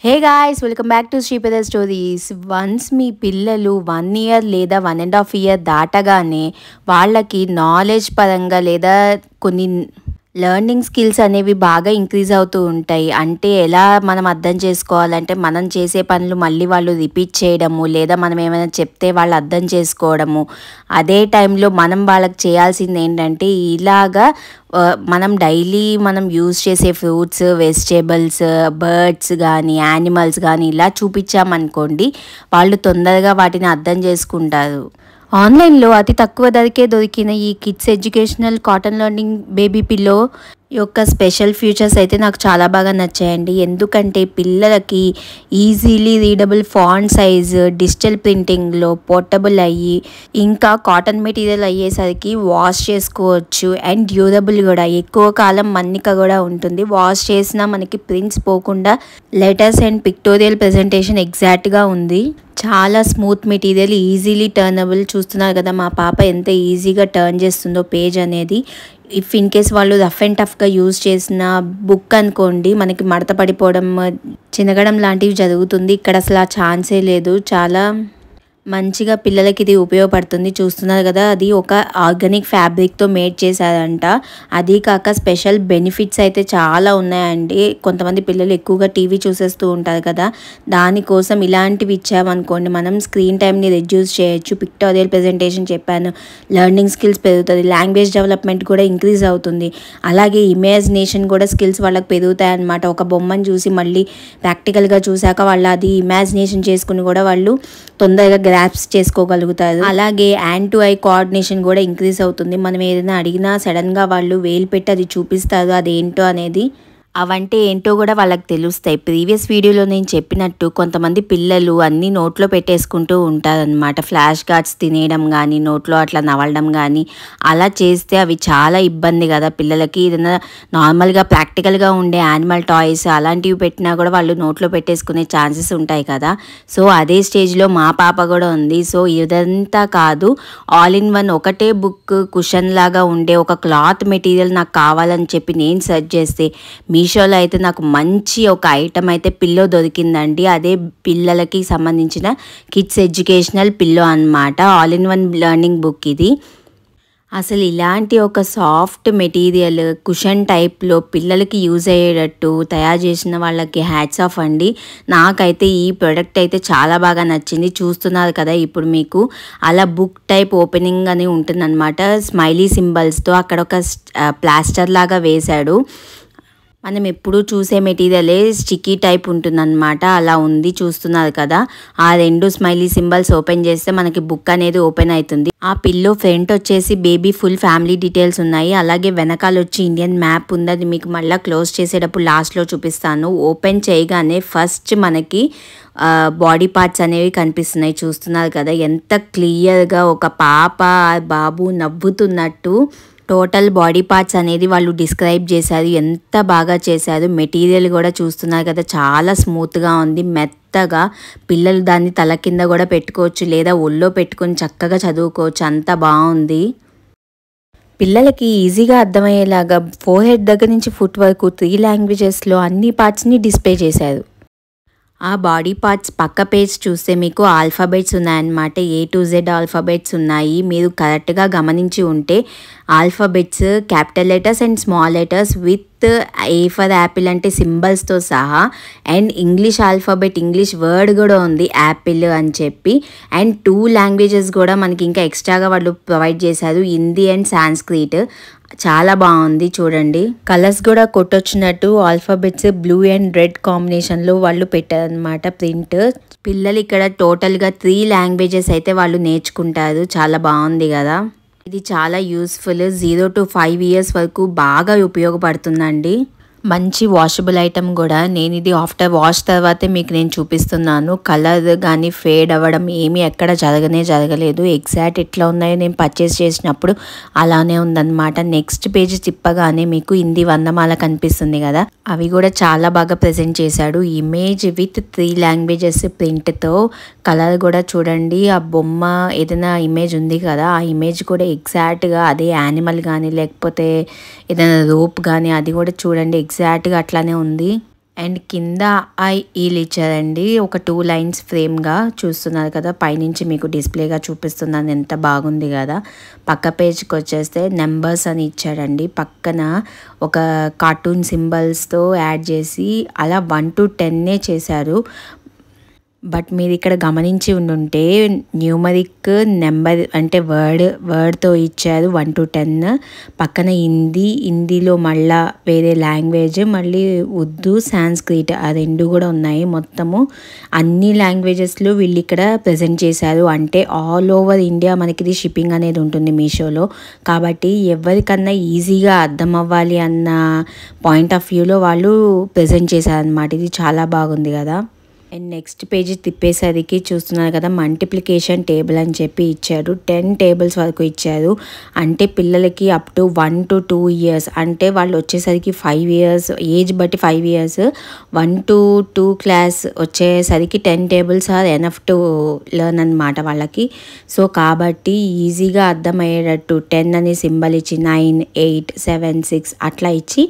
Hey guys welcome back to Sripada stories. Once మీ పిల్లలు 1 year లేదా 1.5 ఇయర్ దాటగానే వాళ్ళకి నాలెడ్జ్ పరంగా లేదా కొన్ని లెర్నింగ్ స్కిల్స్ అనేవి బాగా ఇంక్రీజ్ అవుతూ ఉంటాయి. అంటే ఎలా మనం అర్థం చేసుకోవాలంటే మనం చేసే పనులు మళ్ళీ వాళ్ళు రిపీట్ చేయడము, లేదా మనం ఏమైనా చెప్తే వాళ్ళు అర్థం చేసుకోవడము. అదే టైంలో మనం వాళ్ళకి చేయాల్సింది ఏంటంటే ఇలాగా మనం డైలీ మనం యూజ్ చేసే ఫ్రూట్స్, వెజిటేబుల్స్, బర్డ్స్ కానీ యానిమల్స్ కానీ ఇలా చూపించామనుకోండి, వాళ్ళు తొందరగా వాటిని అర్థం చేసుకుంటారు. ఆన్లైన్లో అతి తక్కువ ధరకే దొరికిన ఈ kids educational cotton learning baby pillow యొక్క స్పెషల్ ఫీచర్స్ అయితే నాకు చాలా బాగా నచ్చాయండి. ఎందుకంటే పిల్లలకి easily readable font size, digital ప్రింటింగ్లో పోర్టబుల్ అయ్యి, ఇంకా కాటన్ మెటీరియల్ అయ్యేసరికి వాష్ చేసుకోవచ్చు. అండ్ డ్యూరబుల్ కూడా, ఎక్కువ కాలం మన్నిక కూడా ఉంటుంది. వాష్ చేసినా మనకి ప్రింట్స్ పోకుండా లెటర్స్ అండ్ పిక్టోరియల్ ప్రెజెంటేషన్ ఎగ్జాక్ట్గా ఉంది. చాలా స్మూత్ మెటీరియల్, ఈజీలీ టర్నబుల్. చూస్తున్నారు కదా మా పాప ఎంత ఈజీగా టర్న్ చేస్తుందో పేజ్ అనేది. ఇఫ్ ఇన్ కేస్ వాళ్ళు రఫ్ అండ్ టఫ్గా యూజ్ చేసిన బుక్ అనుకోండి, మనకి మడత పడిపోవడం, చినగడం లాంటివి జరుగుతుంది. ఇక్కడ అసలు ఆ ఛాన్సే లేదు. చాలా మంచిగా పిల్లలకి ఇది ఉపయోగపడుతుంది. చూస్తున్నారు కదా, అది ఒక ఆర్గానిక్ ఫ్యాబ్రిక్తో మేడ్ చేశారంట. అది కాక స్పెషల్ బెనిఫిట్స్ అయితే చాలా ఉన్నాయండి. కొంతమంది పిల్లలు ఎక్కువగా టీవీ చూసేస్తూ ఉంటారు కదా, దానికోసం ఇలాంటివి ఇచ్చామనుకోండి మనం స్క్రీన్ టైంని రెడ్యూస్ చేయొచ్చు. పిక్టోరియల్ ప్రెజెంటేషన్ చెప్పాను, లెర్నింగ్ స్కిల్స్ పెరుగుతుంది, లాంగ్వేజ్ డెవలప్మెంట్ కూడా ఇంక్రీజ్ అవుతుంది. అలాగే ఇమాజినేషన్ కూడా స్కిల్స్ వాళ్ళకి పెరుగుతాయి అన్నమాట. ఒక బొమ్మను చూసి మళ్ళీ ప్రాక్టికల్గా చూశాక వాళ్ళు అది ఇమాజినేషన్ చేసుకుని కూడా వాళ్ళు తొందరగా గ్రాప్స్ చేసుకోగలుగుతారు. అలాగే హ్యాండ్ టు ఐ కోఆర్డినేషన్ కూడా ఇంక్రీజ్ అవుతుంది. మనం ఏదైనా అడిగినా సడన్గా వాళ్ళు వేలు పెట్టి అది చూపిస్తారు, అదేంటో అనేది. అవంటే ఏంటో కూడా వాళ్ళకి తెలుస్తాయి. ప్రీవియస్ వీడియోలో నేను చెప్పినట్టు కొంతమంది పిల్లలు అన్నీ నోట్లో పెట్టేసుకుంటూ ఉంటారనమాట. ఫ్లాష్ కార్డ్స్ తినేయడం కానీ, నోట్లో అట్లా నవలడం కానీ అలా చేస్తే అవి చాలా ఇబ్బంది కదా పిల్లలకి. ఏదైనా నార్మల్గా ప్రాక్టికల్గా ఉండే యానిమల్ టాయ్స్ అలాంటివి పెట్టినా కూడా వాళ్ళు నోట్లో పెట్టేసుకునే ఛాన్సెస్ ఉంటాయి కదా. సో అదే స్టేజ్లో మా పాప కూడా ఉంది. సో ఇదంతా కాదు, ఆల్ ఇన్ వన్ ఒకటే బుక్ కుషన్ లాగా ఉండే ఒక క్లాత్ మెటీరియల్ నాకు కావాలని చెప్పి నేను సెర్చ్ చేస్తే మీషోలో అయితే నాకు మంచి ఒక ఐటమ్ అయితే పిల్లో దొరికిందండి. అదే పిల్లలకి సంబంధించిన కిడ్స్ ఎడ్యుకేషనల్ పిల్లో అన్నమాట. All in one learning book ఇది. అసలు ఇలాంటి ఒక సాఫ్ట్ మెటీరియల్ కుషన్ టైప్లో పిల్లలకి యూజ్ అయ్యేటట్టు తయారు చేసిన వాళ్ళకి హ్యాట్స్ ఆఫ్ అండి. నాకైతే ఈ ప్రోడక్ట్ అయితే చాలా బాగా నచ్చింది. చూస్తున్నారు కదా ఇప్పుడు మీకు అలా బుక్ టైప్ ఓపెనింగ్ అని ఉంటుందన్నమాట. స్మైలీ సింబల్స్తో అక్కడ ఒక ప్లాస్టర్ లాగా వేశాడు. మనం ఎప్పుడూ చూసే మెటీరియలే స్టిక్కీ టైప్ ఉంటుందన్నమాట. అలా ఉంది, చూస్తున్నారు కదా. ఆ రెండు స్మైలీ సింబల్స్ ఓపెన్ చేస్తే మనకి బుక్ అనేది ఓపెన్ అవుతుంది. ఆ పిల్లో ఫ్రంట్ వచ్చేసి బేబీ ఫుల్ ఫ్యామిలీ డీటెయిల్స్ ఉన్నాయి. అలాగే వెనకాల వచ్చి ఇండియన్ మ్యాప్ ఉంది. అది మీకు మళ్ళీ క్లోజ్ చేసేటప్పుడు లాస్ట్లో చూపిస్తాను. ఓపెన్ చేయగానే ఫస్ట్ మనకి బాడీ పార్ట్స్ అనేవి కనిపిస్తున్నాయి. చూస్తున్నారు కదా ఎంత క్లియర్గా ఒక పాప బాబు నవ్వుతున్నట్టు టోటల్ బాడీ పార్ట్స్ అనేది వాళ్ళు డిస్క్రైబ్ చేశారు. ఎంత బాగా చేశారు. మెటీరియల్ కూడా చూస్తున్నారు కదా చాలా స్మూత్గా ఉంది, మెత్తగా. పిల్లలు దాన్ని తల కింద కూడా పెట్టుకోవచ్చు, లేదా ఒళ్ళో పెట్టుకొని చక్కగా చదువుకోవచ్చు. అంత బాగుంది. పిల్లలకి ఈజీగా అర్థమయ్యేలాగా ఫోర్ హెడ్ దగ్గర నుంచి ఫుట్ వరకు 3 లాంగ్వేజెస్లో అన్ని పార్ట్స్ని డిస్ప్లే చేశారు. ఆ బాడీ పార్ట్స్ పక్క పేజ్ చూస్తే మీకు ఆల్ఫాబెట్స్ ఉన్నాయన్నమాట. A to Z ఆల్ఫాబెట్స్ ఉన్నాయి. మీరు కరెక్ట్గా గమనించి ఉంటే alphabets capital letters and small letters with A for apple అంటే సింబల్స్తో సహా, and English alphabet, English word కూడా ఉంది యాపిల్ అని చెప్పి. అండ్ 2 లాంగ్వేజెస్ కూడా మనకి ఇంకా ఎక్స్ట్రాగా వాళ్ళు ప్రొవైడ్ చేశారు, హిందీ అండ్ సాంస్క్రిట్. చాలా బాగుంది చూడండి. కలర్స్ కూడా కొట్టొచ్చినట్టు ఆల్ఫాబెట్స్ బ్లూ అండ్ రెడ్ కాంబినేషన్లో వాళ్ళు పెట్టారనమాట ప్రింట్. పిల్లలు ఇక్కడ టోటల్గా 3 లాంగ్వేజెస్ అయితే వాళ్ళు నేర్చుకుంటారు. చాలా బాగుంది కదా. ఇది చాలా యూస్ఫుల్. 0 to 5 years వరకు బాగా ఉపయోగపడుతుందండి. మంచి వాషబుల్ ఐటమ్ కూడా. నేను ఇది ఆఫ్టర్ వాష్ తర్వాతే మీకు నేను చూపిస్తున్నాను. కలర్ కానీ ఫేడ్ అవ్వడం ఏమీ ఎక్కడ జరగలేదు. ఎగ్జాక్ట్ ఎట్లా ఉన్నాయో నేను పర్చేస్ చేసినప్పుడు అలానే ఉందన్నమాట. నెక్స్ట్ పేజ్ తిప్పగానే మీకు హిందీ వర్ణమాల కనిపిస్తుంది కదా, అవి కూడా చాలా బాగా ప్రజెంట్ చేశాడు. ఇమేజ్ విత్ 3 లాంగ్వేజెస్ ప్రింట్తో. కలర్ కూడా చూడండి, ఆ బొమ్మ ఏదైనా ఇమేజ్ ఉంది కదా, ఆ ఇమేజ్ కూడా ఎగ్జాక్ట్గా అదే యానిమల్ కానీ లేకపోతే ఏదైనా రోప్ కానీ అది కూడా చూడండి ఎగ్జాక్ట్గా అట్లానే ఉంది. అండ్ కింద ఈలు ఇచ్చారండి ఒక 2 లైన్స్ ఫ్రేమ్గా చూస్తున్నారు కదా, పైనుంచి మీకు డిస్ప్లేగా చూపిస్తున్నాను, ఎంత బాగుంది కదా. పక్క పేజ్కి వచ్చేస్తే నెంబర్స్ అని ఇచ్చాడండి, పక్కన ఒక కార్టూన్ సింబల్స్తో యాడ్ చేసి అలా 1 to 10 చేశారు. బట్ మీరు ఇక్కడ గమనించి ఉండుంటే న్యూమరిక్ నెంబర్ అంటే వర్డ్తో ఇచ్చారు 1 to 10. పక్కన హిందీలో మళ్ళా వేరే లాంగ్వేజ్, మళ్ళీ ఉర్దూ, సాంస్క్రిట్ ఆ 2 కూడా ఉన్నాయి. మొత్తము అన్ని లాంగ్వేజెస్లో వీళ్ళు ఇక్కడ ప్రజెంట్ చేశారు. అంటే ఆల్ ఓవర్ ఇండియా మనకి ఇది షిప్పింగ్ అనేది ఉంటుంది మీషోలో, కాబట్టి ఎవరికన్నా ఈజీగా అర్థం అవ్వాలి అన్న పాయింట్ ఆఫ్ వ్యూలో వాళ్ళు ప్రజెంట్ చేశారనమాట. ఇది చాలా బాగుంది కదా. అండ్ నెక్స్ట్ పేజ్ తిప్పేసరికి చూస్తున్నారు కదా, మల్టిప్లికేషన్ టేబుల్ అని చెప్పి ఇచ్చారు. 10 టేబుల్స్ వరకు ఇచ్చారు. అంటే పిల్లలకి అప్ టు 1 to 2 years, అంటే వాళ్ళు వచ్చేసరికి 5 years ఏజ్ బట్టి 5 years, 1 to 2 class వచ్చేసరికి 10 tables are enough to learn అనమాట వాళ్ళకి. సో కాబట్టి ఈజీగా అర్థమయ్యేటట్టు 10 అనే సింబల్ ఇచ్చి 9, 8, 7, 6 అట్లా ఇచ్చి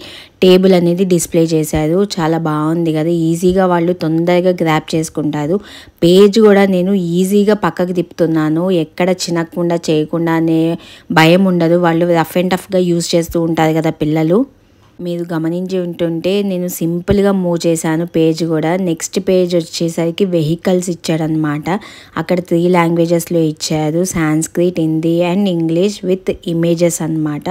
టేబుల్ అనేది డిస్ప్లే చేశారు. చాలా బాగుంది కదా, ఈజీగా వాళ్ళు తొందరగా గ్రాప్ చేసుకుంటారు. పేజ్ కూడా నేను ఈజీగా పక్కకు తిప్పుతున్నాను, ఎక్కడ చినకుండా చేయకుండా అనే భయం ఉండదు. వాళ్ళు రఫ్ అండ్ టఫ్గా యూజ్ చేస్తూ ఉంటారు కదా పిల్లలు. మీరు గమనించి ఉంటుంటే నేను సింపుల్గా మూవ్ చేశాను పేజ్ కూడా. నెక్స్ట్ పేజ్ వచ్చేసరికి వెహికల్స్ ఇచ్చాడనమాట. అక్కడ 3 లాంగ్వేజెస్లో ఇచ్చారు, Sanskrit, Hindi and English with images అనమాట.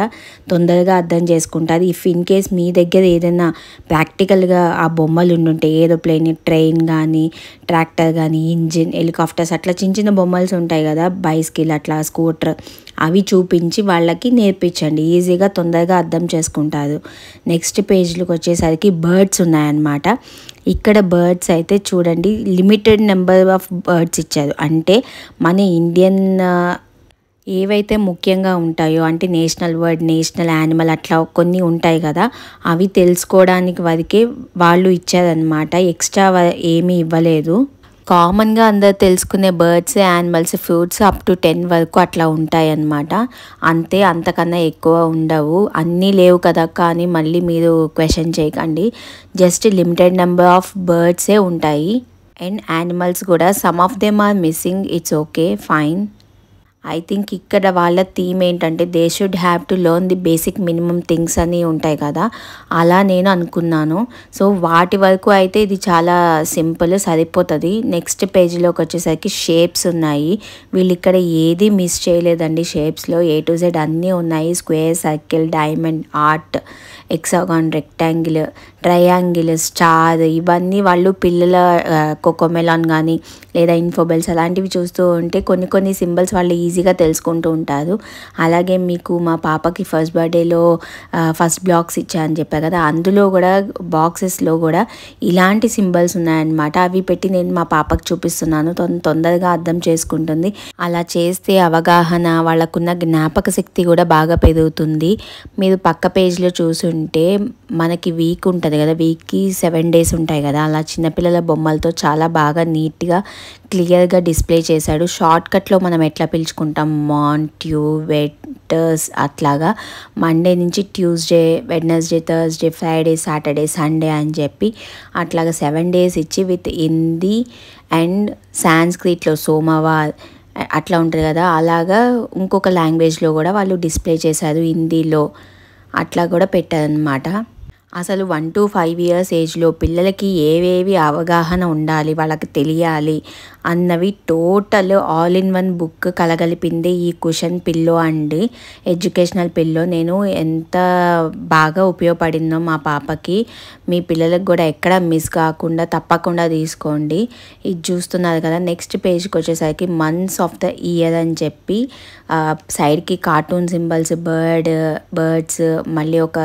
తొందరగా అర్థం చేసుకుంటారు. ఇఫ్ ఇన్ కేస్ మీ దగ్గర ఏదైనా ప్రాక్టికల్గా ఆ బొమ్మలు ఉండుంటే, ఏరోప్లేన్, ట్రైన్ కానీ, ట్రాక్టర్ కానీ, ఇంజిన్, హెలికాప్టర్స్ అట్లా చిన్న చిన్న బొమ్మలు ఉంటాయి కదా, బైస్కిల్ అట్లా, స్కూటర్, అవి చూపించి వాళ్ళకి నేర్పించండి. ఈజీగా తొందరగా అర్థం చేసుకుంటారు. నెక్స్ట్ పేజ్లోకి వచ్చేసరికి బర్డ్స్ ఉన్నాయన్నమాట. ఇక్కడ బర్డ్స్ అయితే చూడండి, లిమిటెడ్ నెంబర్ ఆఫ్ బర్డ్స్ ఇచ్చారు. అంటే మన ఇండియన్ ఏవైతే ముఖ్యంగా ఉంటాయో, అంటే నేషనల్ బర్డ్, నేషనల్ యానిమల్ అట్లా కొన్ని ఉంటాయి కదా, అవి తెలుసుకోవడానికి వరకే వాళ్ళు ఇచ్చారనమాట. ఎక్స్ట్రా ఏమీ ఇవ్వలేదు. కామన్గా అందరు తెలుసుకునే birds, animals, fruits up to 10 వరకు అట్లా ఉంటాయి అన్నమాట. అంతే, అంతకన్నా ఎక్కువ ఉండవు. అన్నీ లేవు కదా కానీ మళ్ళీ మీరు క్వశ్చన్ చేయకండి. జస్ట్ లిమిటెడ్ నెంబర్ ఆఫ్ బర్డ్సే ఉంటాయి. అండ్ యానిమల్స్ కూడా some of them are missing, it's okay, fine. I think ఇక్కడ వాళ్ళ థీమ్ ఏంటంటే they should have to learn the basic minimum things అని ఉంటాయి కదా, అలా నేను అనుకున్నాను. సో వాటి వరకు అయితే ఇది చాలా సింపుల్, సరిపోతుంది. నెక్స్ట్ పేజీలోకి వచ్చేసరికి షేప్స్ ఉన్నాయి. వీళ్ళు ఇక్కడ ఏది మిస్ చేయలేదండి. షేప్స్లో A to Z అన్నీ ఉన్నాయి. Square, circle, diamond, heart, hexagon, rectangle, triangle, star, ఇవన్నీ వాళ్ళు పిల్లల కోకోమెలాన్ కానీ లేదా ఇన్ఫోబెల్స్ అలాంటివి చూస్తూ ఉంటే కొన్ని సింబల్స్ వాళ్ళు ఈజీగా తెలుసుకుంటూ ఉంటారు. అలాగే మీకు మా పాపకి ఫస్ట్ బర్త్డేలో ఫస్ట్ బ్లాక్స్ ఇచ్చాయని చెప్పా కదా, అందులో కూడా బాక్సెస్లో కూడా ఇలాంటి సింబల్స్ ఉన్నాయన్నమాట. అవి పెట్టి నేను మా పాపకు చూపిస్తున్నాను, తొందరగా అర్థం చేసుకుంటుంది. అలా చేస్తే అవగాహన, వాళ్ళకున్న జ్ఞాపక శక్తి కూడా బాగా పెరుగుతుంది. మీరు పక్క పేజ్లో చూసుంటే మనకి వీక్ ఉంటుంది కదా, వీక్కి 7 days ఉంటాయి కదా, అలా చిన్నపిల్లల బొమ్మలతో చాలా బాగా నీట్గా క్లియర్గా డిస్ప్లే చేశాడు. షార్ట్కట్లో మనం ఎట్లా పిలుచుకుంటాం, మాంట్యూ, వెట్టర్స్ అట్లాగా మండే నుంచి Tuesday, Wednesday, Thursday, Friday, Saturday, Sunday అని చెప్పి అట్లాగా 7 days ఇచ్చి విత్ హిందీ అండ్ సాంస్క్రిట్లో సోమవార్ అట్లా ఉంటుంది కదా, అలాగా ఇంకొక లాంగ్వేజ్లో కూడా వాళ్ళు డిస్ప్లే చేశారు, హిందీలో అట్లా కూడా పెట్టారనమాట. అసలు 1 to 5 years ఏజ్లో పిల్లలకి ఏవేవి అవగాహన ఉండాలి, వాళ్ళకి తెలియాలి అన్నవి total all in one book కలగలిపింది ఈ కుషన్ పిల్లో అండి, ఎడ్యుకేషనల్ పిల్లో. నేను ఎంత బాగా ఉపయోగపడిందో మా పాపకి. మీ పిల్లలకు కూడా ఎక్కడ మిస్ కాకుండా తప్పకుండా తీసుకోండి. ఇది చూస్తున్నారు కదా. నెక్స్ట్ పేజ్కి వచ్చేసరికి మంత్స్ ఆఫ్ ద ఇయర్ అని చెప్పి సైడ్కి కార్టూన్ సింబల్స్, బర్డ్స్, మళ్ళీ ఒక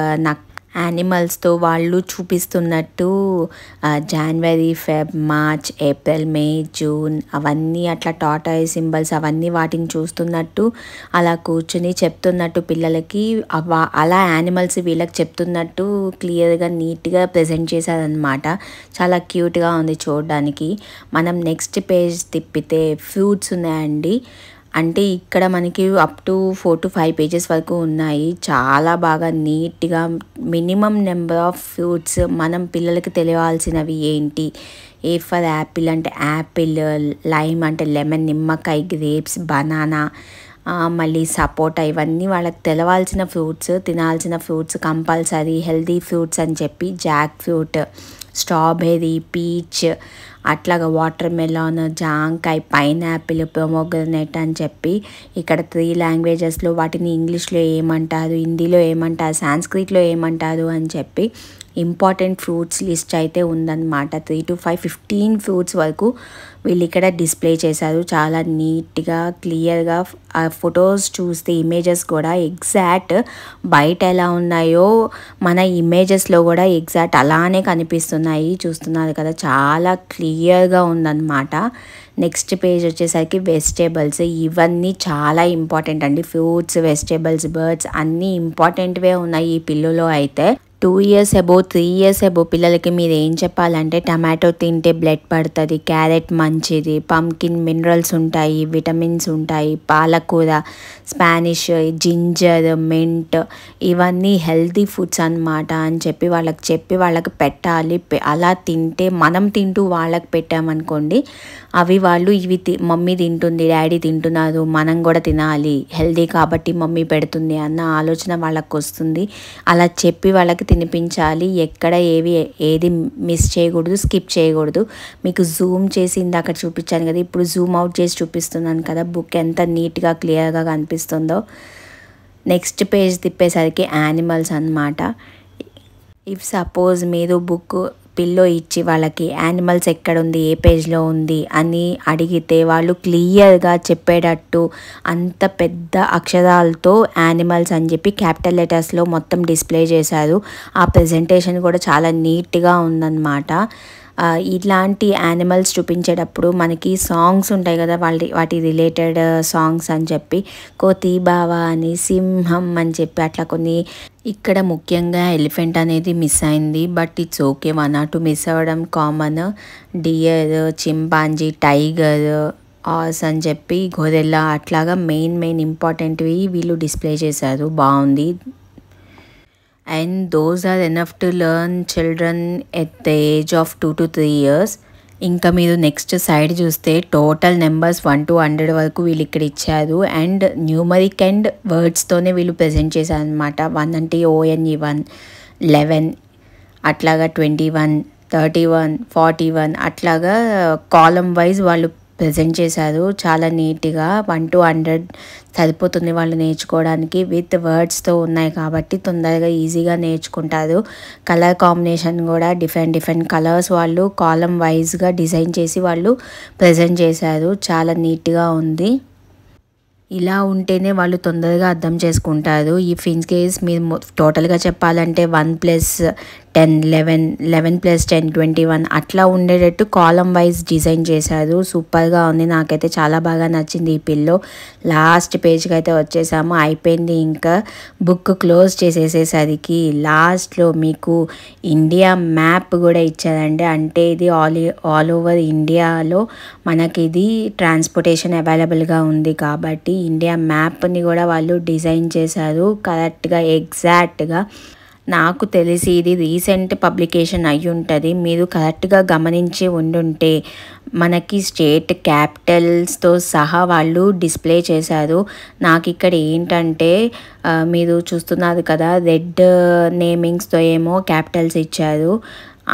యానిమల్స్తో వాళ్ళు చూపిస్తున్నట్టు జనవరి, ఫెబ్, మార్చ్, ఏప్రిల్, మే, జూన్ అవన్నీ అట్లా టాటాయ్ సింబల్స్ అవన్నీ వాటిని చూస్తున్నట్టు అలా కూర్చుని చెప్తున్నట్టు పిల్లలకి అలా యానిమల్స్ వీళ్ళకి చెప్తున్నట్టు క్లియర్గా నీట్గా ప్రజెంట్ చేశారనమాట. చాలా క్యూట్గా ఉంది చూడడానికి. మనం నెక్స్ట్ పేజ్ తిప్పితే ఫ్రూట్స్ ఉన్నాయండి. అంటే ఇక్కడ మనకి అప్ టు 4 to 5 పేజెస్ వరకు ఉన్నాయి. చాలా బాగా నీట్‌గా మినిమమ్ నెంబర్ ఆఫ్ ఫ్రూట్స్ మనం పిల్లలకి తెలియాల్సినవి ఏంటి? ఏ ఫర్ యాపిల్ అంటే యాపిల్, లైమ్ అంటే లెమన్, నిమ్మకాయ, గ్రేప్స్, బనానా, మళ్ళీ సపోటా, ఇవన్నీ వాళ్ళకి తెలవాల్సిన ఫ్రూట్స్, తినాల్సిన ఫ్రూట్స్ కంపల్సరీ హెల్తీ ఫ్రూట్స్ అని చెప్పి జాక్ ఫ్రూట్, స్ట్రాబెర్రీ, పీచ్, అట్లాగా వాటర్ మెలాన్, జాంకాయ, పైనాపిల్, పొమోగ్రనేట్ అని చెప్పి ఇక్కడ 3 లాంగ్వేజెస్లో వాటిని ఇంగ్లీష్లో ఏమంటారు, హిందీలో ఏమంటారు, సాంస్క్రిట్లో ఏమంటారు అని చెప్పి ఇంపార్టెంట్ ఫ్రూట్స్ లిస్ట్ అయితే ఉందన్నమాట. 3 to 5, 15 ఫ్రూట్స్ వరకు వీళ్ళు ఇక్కడ డిస్ప్లే చేశారు. చాలా నీట్గా క్లియర్గా ఆ ఫొటోస్ చూస్తే ఇమేజెస్ కూడా ఎగ్జాక్ట్ బయట ఎలా ఉన్నాయో మన ఇమేజెస్లో కూడా ఎగ్జాక్ట్ అలానే కనిపిస్తున్నాయి. చూస్తున్నారు కదా, చాలా క్లియర్గా ఉందన్నమాట. నెక్స్ట్ పేజ్ వచ్చేసరికి వెజిటేబుల్స్. ఇవన్నీ చాలా ఇంపార్టెంట్ అండి. ఫ్రూట్స్, వెజిటేబుల్స్, బర్డ్స్ అన్నీ ఇంపార్టెంట్వే ఉన్నాయి ఈ పిల్లులో అయితే. 2 years అబోవ్ 3 years అబోవ్ పిల్లలకి మీరు ఏం చెప్పాలంటే టమాటో తింటే బ్లడ్ పడుతుంది, క్యారెట్ మంచిది, పంకిన్ మినరల్స్ ఉంటాయి, విటమిన్స్ ఉంటాయి, పాలకూర, స్పానిష్, జింజర్, మింట్, ఇవన్నీ హెల్తీ ఫుడ్స్ అన్నమాట అని చెప్పి వాళ్ళకి పెట్టాలి. అలా తింటే మనం తింటూ వాళ్ళకి పెట్టామనుకోండి, అవి వాళ్ళు ఇవి మమ్మీ తింటుంది, డాడీ తింటున్నారు, మనం కూడా తినాలి, హెల్తీ కాబట్టి మమ్మీ పెడుతుంది అన్న ఆలోచన వాళ్ళకి వస్తుంది. అలా చెప్పి వాళ్ళకి తినిపించాలి. ఎక్కడ ఏది మిస్ చేయకూడదు, స్కిప్ చేయకూడదు. మీకు జూమ్ చేసి ఇందాక చూపించాను కదా, ఇప్పుడు జూమ్ అవుట్ చేసి చూపిస్తున్నాను కదా, బుక్ ఎంత నీట్గా క్లియర్గా కనిపిస్తుందో. నెక్స్ట్ పేజ్ తిప్పేసరికి యానిమల్స్ అన్నమాట. ఇఫ్ సపోజ్ మీరు బుక్ పిల్లో ఇచ్చి వాళ్ళకి యానిమల్స్ ఎక్కడుంది, ఏ పేజ్లో ఉంది అని అడిగితే వాళ్ళు క్లియర్గా చెప్పేటట్టు అంత పెద్ద అక్షరాలతో యానిమల్స్ అని చెప్పి క్యాపిటల్ లెటర్స్లో మొత్తం డిస్ప్లే చేశారు. ఆ ప్రెజెంటేషన్ కూడా చాలా నీట్గా ఉందన్నమాట. ఇట్లాంటి యానిమల్స్ చూపించేటప్పుడు మనకి సాంగ్స్ ఉంటాయి కదా, వాటి రిలేటెడ్ సాంగ్స్ అని చెప్పి కోతి బావా అని, సింహం అని చెప్పి అట్లా కొన్ని. ఇక్కడ ముఖ్యంగా ఎలిఫెంట్ అనేది మిస్ అయింది, but it's okay, 1 or 2 miss అవ్వడం కామన్. డియర్, చింపాంజీ, టైగర్, ఆస్ అని చెప్పి గొరెల్లా, అట్లాగా మెయిన్ ఇంపార్టెంట్వి వీళ్ళు డిస్ప్లే చేశారు. బాగుంది. And those are enough to learn children at the age of 2 to 3 years. ఇంకా మీరు నెక్స్ట్ సైడ్ చూస్తే టోటల్ నెంబర్స్ 1 to 100 వరకు వీళ్ళు ఇక్కడ ఇచ్చారు. అండ్ న్యూమరిక్ అండ్ వర్డ్స్తోనే వీళ్ళు ప్రజెంట్ చేశారు అనమాట. 1 అంటే ONE1, 11, అట్లాగా 21, 31, 41, అట్లాగా కాలం వైజ్ వాళ్ళు ప్రజెంట్ చేశారు. చాలా నీట్గా 1 to 100 సరిపోతుంది వాళ్ళు నేర్చుకోవడానికి. విత్ వర్డ్స్తో ఉన్నాయి కాబట్టి తొందరగా ఈజీగా నేర్చుకుంటారు. కలర్ కాంబినేషన్ కూడా డిఫరెంట్ కలర్స్ వాళ్ళు కాలం వైజ్గా డిజైన్ చేసి వాళ్ళు ప్రజెంట్ చేశారు. చాలా నీట్గా ఉంది. ఇలా ఉంటేనే వాళ్ళు తొందరగా అర్థం చేసుకుంటారు. ఇఫ్ ఇన్ కేస్ మీరు టోటల్గా చెప్పాలంటే 1 + 10, 11, 11 + 10, 21 అట్లా ఉండేటట్టు కాలం వైజ్ డిజైన్ చేశారు. సూపర్గా ఉంది, నాకైతే చాలా బాగా నచ్చింది ఈ పిల్లో. లాస్ట్ పేజ్కి అయితే వచ్చేసాము, అయిపోయింది. ఇంకా బుక్ క్లోజ్ చేసేసేసరికి లాస్ట్లో మీకు ఇండియా మ్యాప్ కూడా ఇచ్చారండి. అంటే ఇది ఆల్ ఓవర్ ఇండియాలో మనకి ఇది ట్రాన్స్పోర్టేషన్ అవైలబుల్గా ఉంది కాబట్టి ఇండియా మ్యాప్ని కూడా వాళ్ళు డిజైన్ చేశారు కరెక్ట్గా, ఎగ్జాక్ట్గా. నాకు తెలిసి ఇది రీసెంట్ పబ్లికేషన్ అయి ఉంటుంది. మీరు కరెక్ట్గా గమనించి ఉండుంటే మనకి స్టేట్ క్యాపిటల్స్తో సహా వాళ్ళు డిస్ప్లే చేశారు. నాకు ఇక్కడ ఏంటంటే మీరు చూస్తున్నారు కదా, రెడ్ నేమింగ్స్తో ఏమో క్యాపిటల్స్ ఇచ్చారు.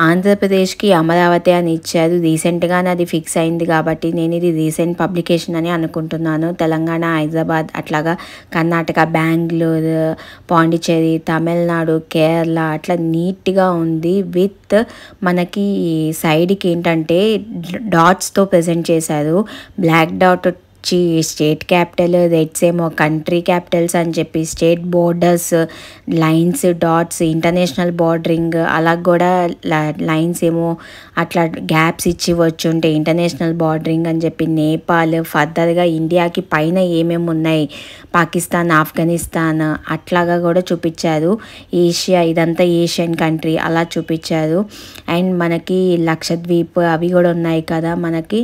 ఆంధ్రప్రదేశ్కి అమరావతి అని ఇచ్చారు. రీసెంట్గానే అది ఫిక్స్ అయింది కాబట్టి నేను ఇది రీసెంట్ పబ్లికేషన్ అని అనుకుంటున్నాను. తెలంగాణ, హైదరాబాద్, అట్లాగా కర్ణాటక, బెంగళూరు, పాండిచ్చేరి, తమిళనాడు, కేరళ అట్లా నీట్గా ఉంది. విత్ మనకి సైడ్కి ఏంటంటే డాట్స్తో ప్రజెంట్ చేశారు. Black dot state capital, reds ఏమో కంట్రీ క్యాపిటల్స్ అని చెప్పి, state borders, lines, dots, international bordering, అలా కూడా లైన్స్ ఏమో అట్లా గ్యాప్స్ ఇచ్చి వచ్చుంటే ఇంటర్నేషనల్ బార్డరింగ్ అని చెప్పి, నేపాల్, ఫర్దర్గా ఇండియాకి పైన ఏమేమి ఉన్నాయి, పాకిస్తాన్, ఆఫ్ఘనిస్తాన్ అట్లాగా కూడా చూపించారు. ఏషియా, ఇదంతా ఏషియన్ కంట్రీ అలా చూపించారు. అండ్ మనకి లక్షద్వీప్ అవి కూడా ఉన్నాయి కదా మనకి.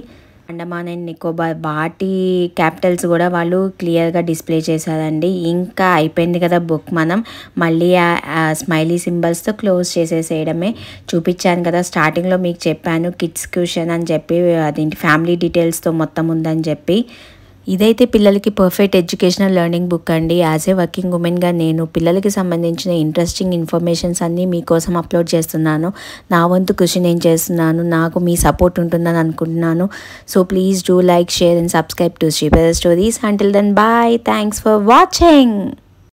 అండమాన్ అండ్ నికోబార్ వాటి క్యాపిటల్స్ కూడా వాళ్ళు క్లియర్గా డిస్ప్లే చేశారండి. ఇంకా అయిపోయింది కదా బుక్, మనం మళ్ళీ ఆ స్మైలీ సింబల్స్తో క్లోజ్ చేసేసేయడమే. చూపించాను కదా స్టార్టింగ్లో మీకు చెప్పాను కిడ్స్ క్యూషన్ అని చెప్పి, అదేంటి ఫ్యామిలీ డీటెయిల్స్తో మొత్తం ఉందని చెప్పి. ఇదైతే పిల్లలకి పర్ఫెక్ట్ ఎడ్యుకేషనల్ లెర్నింగ్ బుక్ అండి. యాజ్ ఏ వర్కింగ్ ఉమెన్గా నేను పిల్లలకి సంబంధించిన ఇంట్రెస్టింగ్ ఇన్ఫర్మేషన్స్ అన్నీ మీకోసం అప్లోడ్ చేస్తున్నాను. నా వంతు కృషి నేను చేస్తున్నాను. నాకు మీ సపోర్ట్ ఉంటుందని అనుకుంటున్నాను. So please do like, share and subscribe to Sripada stories. Until then bye. Thanks for watching.